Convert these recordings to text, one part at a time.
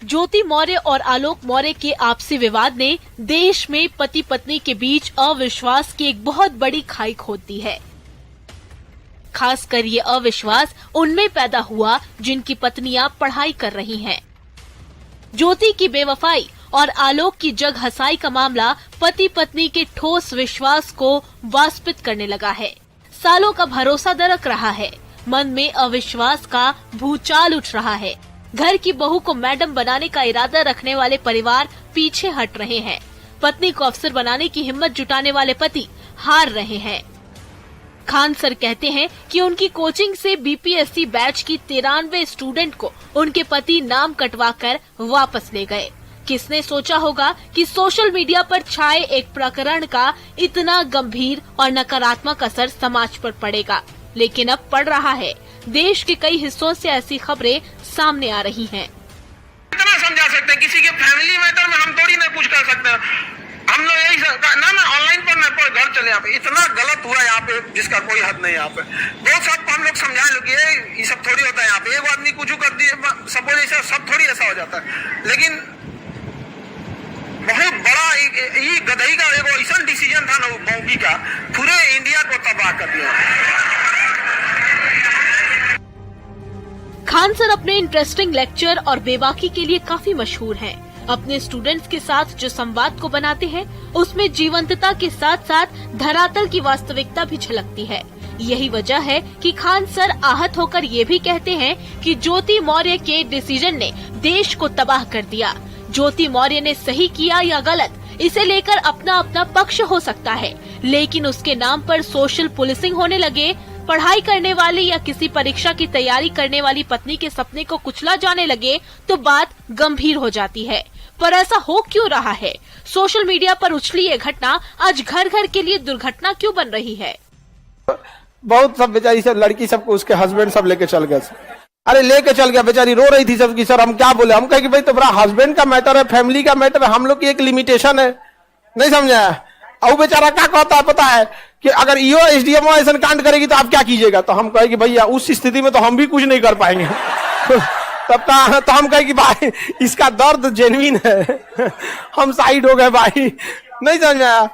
ज्योति मौर्य और आलोक मौर्य के आपसी विवाद ने देश में पति पत्नी के बीच अविश्वास की एक बहुत बड़ी खाई खोद दी है। खासकर ये अविश्वास उनमें पैदा हुआ जिनकी पत्नियां पढ़ाई कर रही हैं। ज्योति की बेवफाई और आलोक की जग हंसाई का मामला पति पत्नी के ठोस विश्वास को वाष्पित करने लगा है। सालों का भरोसा दरक रहा है, मन में अविश्वास का भूचाल उठ रहा है। घर की बहू को मैडम बनाने का इरादा रखने वाले परिवार पीछे हट रहे हैं। पत्नी को अफसर बनाने की हिम्मत जुटाने वाले पति हार रहे हैं। खान सर कहते हैं कि उनकी कोचिंग से बीपीएससी बैच की 93 स्टूडेंट को उनके पति नाम कटवाकर वापस ले गए। किसने सोचा होगा कि सोशल मीडिया पर छाए एक प्रकरण का इतना गंभीर और नकारात्मक असर समाज पर पड़ेगा, लेकिन अब पड़ रहा है। देश के कई हिस्सों से ऐसी खबरें सामने आ रही हैं। इतना समझा सकते हैं, किसी के फैमिली मैटर में हम थोड़ी ना कुछ कर सकते हैं। हम लोग यही ना ऑनलाइन पर ना पर घर चले, यहाँ पे इतना गलत हुआ यहाँ पे जिसका कोई हद नहीं। यहाँ पे बहुत सबको हम लोग समझा लो कि ये सब थोड़ी होता है। यहाँ पे एक आदमी कुछ कर दिए सपोज ऐसा सब थोड़ी ऐसा हो जाता है, लेकिन बहुत बड़ा ये गधई का एक ऐसा डिसीजन था ना बौगी का, पूरे इंडिया को तबाह कर दिया। खान सर अपने इंटरेस्टिंग लेक्चर और बेबाकी के लिए काफी मशहूर हैं। अपने स्टूडेंट्स के साथ जो संवाद को बनाते हैं उसमें जीवंतता के साथ साथ धरातल की वास्तविकता भी झलकती है। यही वजह है कि खान सर आहत होकर ये भी कहते हैं कि ज्योति मौर्य के डिसीजन ने देश को तबाह कर दिया। ज्योति मौर्य ने सही किया या गलत, इसे लेकर अपना अपना पक्ष हो सकता है, लेकिन उसके नाम पर सोशल पुलिसिंग होने लगे, पढ़ाई करने वाली या किसी परीक्षा की तैयारी करने वाली पत्नी के सपने को कुचला जाने लगे तो बात गंभीर हो जाती है। पर ऐसा हो क्यों रहा है? सोशल मीडिया पर उछली ये घटना आज घर घर के लिए दुर्घटना क्यों बन रही है? बहुत सब बेचारी सब लड़की सबको उसके हस्बैंड सब लेके चल गए। अरे लेके चल गया, बेचारी रो रही थी सबकी। सर हम क्या बोले? हम कहे कि भाई तो बड़ा हस्बैंड का मैटर है, फैमिली का मैटर है, हम लोग की एक लिमिटेशन है, नहीं समझा? और बेचारा क्या कहता है पता है कि अगर ईओ एसडीएमओ ऐसा कांड करेगी तो आप क्या कीजिएगा? तो हम कहे कि भैया उस स्थिति में तो हम भी कुछ नहीं कर पाएंगे। तब तो हम कहे कि भाई इसका दर्द जेन्युइन है, हम साइड हो गए भाई, नहीं समझा?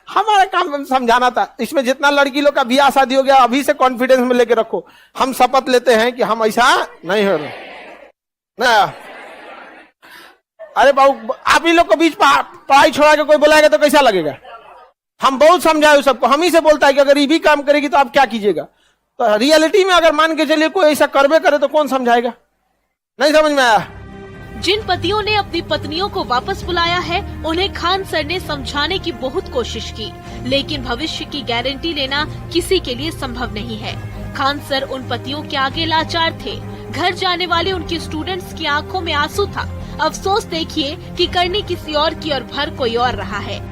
हमारा काम समझाना था। इसमें जितना लड़की लोग का ब्याह शादी हो गया, अभी से कॉन्फिडेंस में लेके रखो। हम शपथ लेते हैं कि हम ऐसा नहीं हो रहा। अरे बाबू आप ही लोग को बीच पढ़ाई छोड़ा के कोई बुलाएगा तो कैसा लगेगा? हम बहुत समझाए सबको, हम ही से बोलता है कि अगर ये भी काम करेगी तो आप क्या कीजिएगा? तो रियलिटी में अगर मान के चलिए कोई ऐसा करबे करे तो कौन समझाएगा? नहीं समझ में आया? जिन पतियों ने अपनी पत्नियों को वापस बुलाया है उन्हें खान सर ने समझाने की बहुत कोशिश की, लेकिन भविष्य की गारंटी लेना किसी के लिए संभव नहीं है। खान सर उन पतियों के आगे लाचार थे। घर जाने वाले उनके स्टूडेंट्स की आंखों में आंसू था। अफसोस देखिए कि करनी किसी और की और भर कोई और रहा है।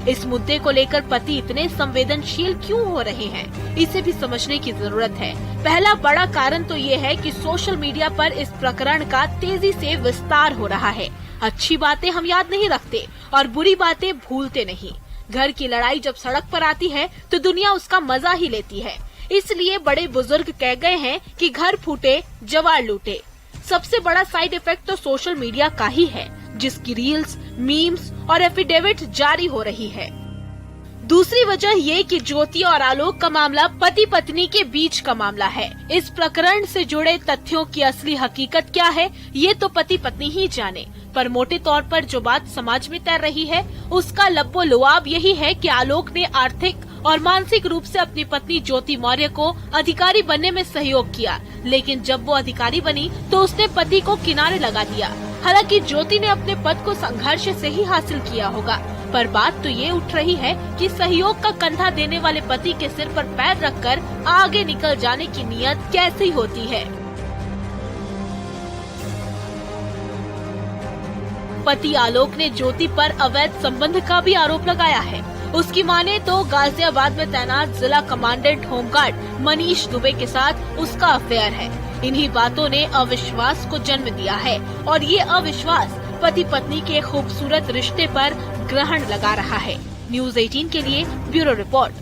इस मुद्दे को लेकर पति इतने संवेदनशील क्यों हो रहे हैं, इसे भी समझने की जरूरत है। पहला बड़ा कारण तो ये है कि सोशल मीडिया पर इस प्रकरण का तेजी से विस्तार हो रहा है। अच्छी बातें हम याद नहीं रखते और बुरी बातें भूलते नहीं। घर की लड़ाई जब सड़क पर आती है तो दुनिया उसका मजा ही लेती है। इसलिए बड़े बुजुर्ग कह गए हैं कि घर फूटे जवार लूटे। सबसे बड़ा साइड इफेक्ट तो सोशल मीडिया का ही है, जिसकी रील्स, मीम्स और एफिडेविट जारी हो रही है। दूसरी वजह ये कि ज्योति और आलोक का मामला पति पत्नी के बीच का मामला है। इस प्रकरण से जुड़े तथ्यों की असली हकीकत क्या है ये तो पति पत्नी ही जाने, पर मोटे तौर पर जो बात समाज में तैर रही है उसका लब्बो लुआब यही है कि आलोक ने आर्थिक और मानसिक रूप से अपनी पत्नी ज्योति मौर्य को अधिकारी बनने में सहयोग किया, लेकिन जब वो अधिकारी बनी तो उसने पति को किनारे लगा दिया। हालांकि ज्योति ने अपने पद को संघर्ष से ही हासिल किया होगा, पर बात तो ये उठ रही है कि सहयोग का कंधा देने वाले पति के सिर पर पैर रखकर आगे निकल जाने की नीयत कैसी होती है। पति आलोक ने ज्योति पर अवैध संबंध का भी आरोप लगाया है। उसकी माने तो गाजियाबाद में तैनात जिला कमांडेंट होमगार्ड मनीष दुबे के साथ उसका अफेयर है। इन्हीं बातों ने अविश्वास को जन्म दिया है और ये अविश्वास पति पत्नी के खूबसूरत रिश्ते पर ग्रहण लगा रहा है। न्यूज़ 18 के लिए ब्यूरो रिपोर्ट।